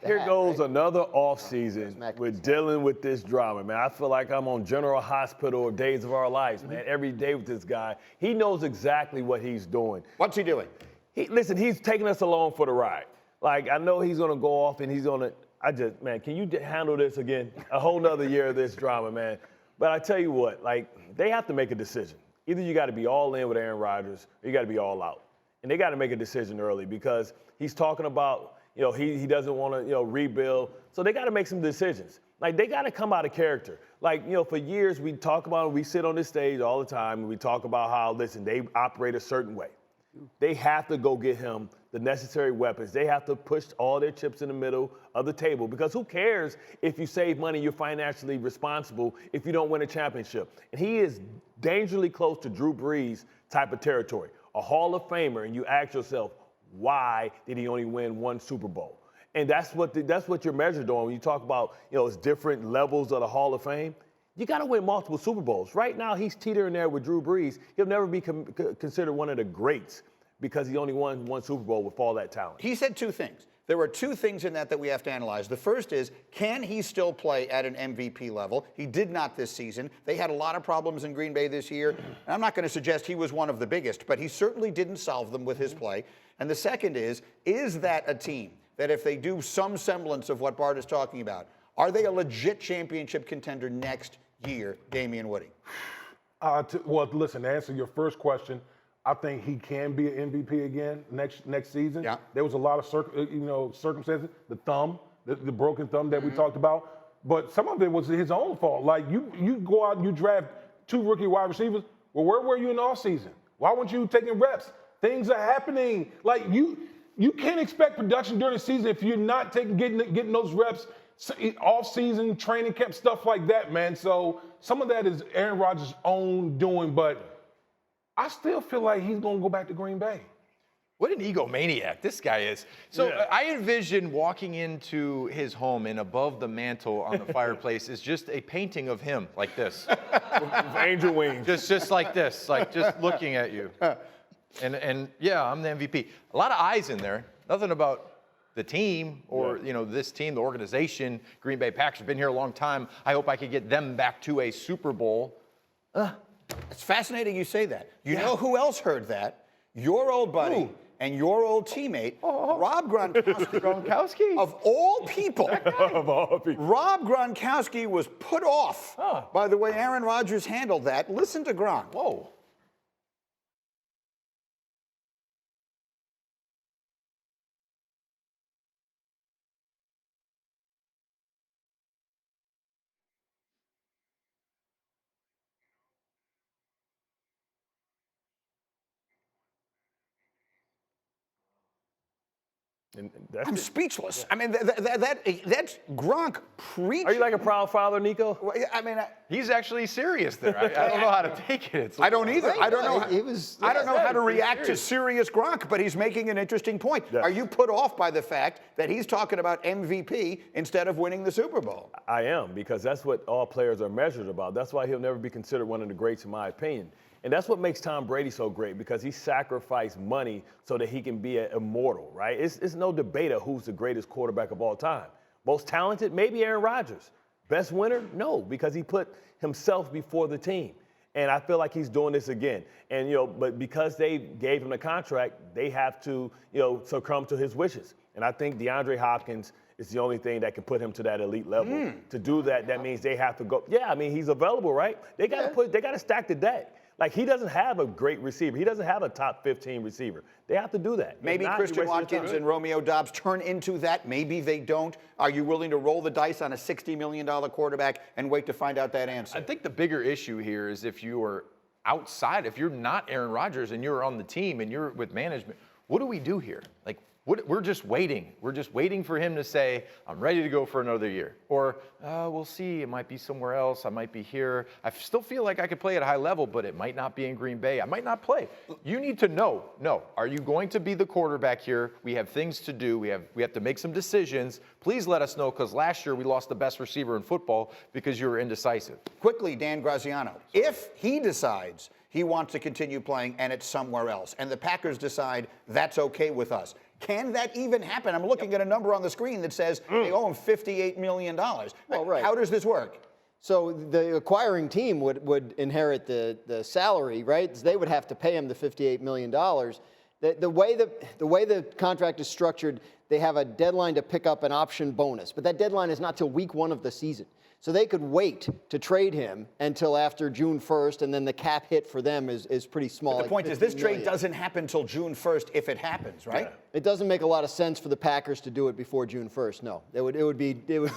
Here goes another offseason with dealing with this drama, man. I feel like I'm on General Hospital or Days of Our Lives, man. Every day with this guy. He knows exactly what he's doing. What's he doing? Listen, he's taking us along for the ride. Like, I know he's going to go off and he's going to, man, can you handle this again? A whole nother year of this drama, man. But I tell you what, like, they have to make a decision. Either you got to be all in with Aaron Rodgers or you got to be all out. And they got to make a decision early because he's talking about, he doesn't want to, rebuild. So they got to make some decisions. Like, they got to come out of character. Like, for years we talk about, we sit on this stage all the time and we talk about how, listen, they operate a certain way. They have to go get him the necessary weapons. They have to push all their chips in the middle of the table because who cares if you save money, you're financially responsible if you don't win a championship. And he is dangerously close to Drew Brees type of territory, a Hall of Famer, and you ask yourself, why did he only win one Super Bowl? And that's what you're measured on when you talk about, it's different levels of the Hall of Fame. You got to win multiple Super Bowls. Right now, he's teetering there with Drew Brees. He'll never be considered one of the greats because he only won one Super Bowl with all that talent. He said two things. There were two things in that we have to analyze. The first is, can he still play at an MVP level? He did not this season. They had a lot of problems in Green Bay this year. And I'm not going to suggest he was one of the biggest, but he certainly didn't solve them with his play. And the second is that a team that if they do some semblance of what Bart is talking about, are they a legit championship contender next year, Damian Woody? Well, listen, to answer your first question, I think he can be an MVP again next season. Yeah. There was a lot of circumstances, the thumb, the broken thumb that we talked about, but some of it was his own fault. Like you go out and you draft 2 rookie wide receivers. Well, where were you in the offseason? Why weren't you taking reps? Things are happening. Like you can't expect production during the season if you're not getting those reps. Off-season training camp, stuff like that, man. So some of that is Aaron Rodgers' own doing, but I still feel like he's going to go back to Green Bay. What an egomaniac this guy is. So I envision walking into his home and above the mantle on the fireplace is just a painting of him like this. With angel wings. Just like this, like just looking at you. And yeah, I'm the MVP. A lot of eyes in there. Nothing about the team or, this team, the organization. Green Bay Packers have been here a long time. I hope I could get them back to a Super Bowl. It's fascinating you say that. You know who else heard that? Your old buddy and your old teammate, Rob Gronkowski. Gronkowski? Of all people. Of all people. Rob Gronkowski was put off by the way Aaron Rodgers handled that. Listen to Gronk. Whoa. I'm speechless. I mean, that's Gronk preaching. Are you like a proud father, Nico? I mean, He's actually serious there. I don't know how to take it. I don't either. I don't know. I don't know how to react to serious. serious Gronk, but he's making an interesting point. Yes. Are you put off by the fact that he's talking about MVP instead of winning the Super Bowl? I am, because that's what all players are measured about. That's why he'll never be considered one of the greats, in my opinion. And that's what makes Tom Brady so great, because he sacrificed money so that he can be immortal, right? It's no debate of who's the greatest quarterback of all time. Most talented, maybe Aaron Rodgers. Best winner? No, because he put himself before the team. And I feel like he's doing this again. And, but because they gave him the contract, they have to, succumb to his wishes. And I think DeAndre Hopkins is the only thing that can put him to that elite level. To do that, that means they have to go. Yeah, I mean, he's available, right? They got to stack the deck. Like, he doesn't have a great receiver. He doesn't have a top 15 receiver. They have to do that. Maybe Christian Watkins and Romeo Doubs turn into that. Maybe they don't. Are you willing to roll the dice on a $60 million quarterback and wait to find out that answer? I think the bigger issue here is if you are outside, if you're not Aaron Rodgers and you're on the team and you're with management, what do we do here? Like, we're just waiting. We're just waiting for him to say, I'm ready to go for another year. Or, we'll see, it might be somewhere else. I might be here. I still feel like I could play at a high level, but it might not be in Green Bay. I might not play. You need to know, are you going to be the quarterback here? We have things to do. We have to make some decisions. Please let us know, because last year we lost the best receiver in football because you were indecisive. Quickly, Dan Graziano, if he decides he wants to continue playing and it's somewhere else, and the Packers decide that's okay with us, Can that even happen? I'm looking at a number on the screen that says they owe him $58 million. Well, right. How does this work? So the acquiring team would inherit the salary, right? So they would have to pay him the $58 million. The way the contract is structured, they have a deadline to pick up an option bonus, but that deadline is not till week 1 of the season. So they could wait to trade him until after June 1st, and then the cap hit for them is pretty small. But the point is, this trade doesn't happen until June 1st if it happens, right? Yeah. It doesn't make a lot of sense for the Packers to do it before June 1st. No, it would be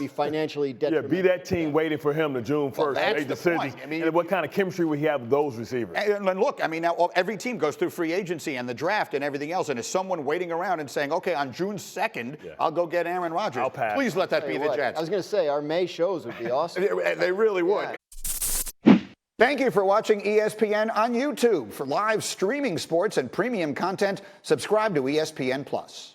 financially Yeah, detrimental. be that team waiting for him to June 1st to that's make the decisions. point. I mean, and what kind of chemistry would he have with those receivers? And look, I mean, now every team goes through free agency and the draft and everything else, and is someone waiting around and saying, okay, on June 2nd, I'll go get Aaron Rodgers. I'll pass. Please let that be the Jets. I was going to say, our May shows would be awesome. They really would. Thank you for watching ESPN on YouTube. For live streaming sports and premium content, subscribe to ESPN+.